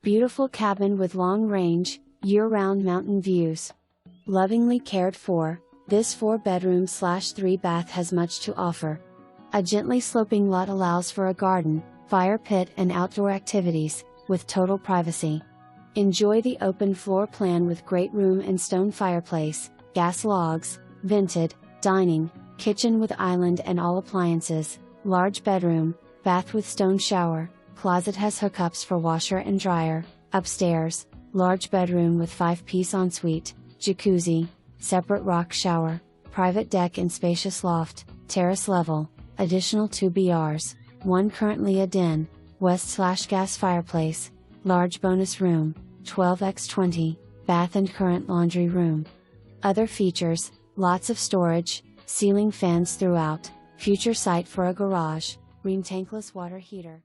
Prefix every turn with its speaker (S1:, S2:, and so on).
S1: Beautiful cabin with long range, year-round mountain views. Lovingly cared for, this 4-bedroom/3 bath has much to offer. A gently sloping lot allows for a garden, fire pit and outdoor activities, with total privacy. Enjoy the open floor plan with great room and stone fireplace, gas logs, vented, dining, kitchen with island and all appliances, large bedroom, bath with stone shower, closet has hookups for washer and dryer, upstairs, large bedroom with 5-piece ensuite, jacuzzi, separate rock shower, private deck and spacious loft, terrace level, additional 2 BRs, one currently a den, west/gas fireplace, large bonus room, 12x20, bath and current laundry room. Other features, lots of storage, ceiling fans throughout, future site for a garage, Rheem tankless water heater.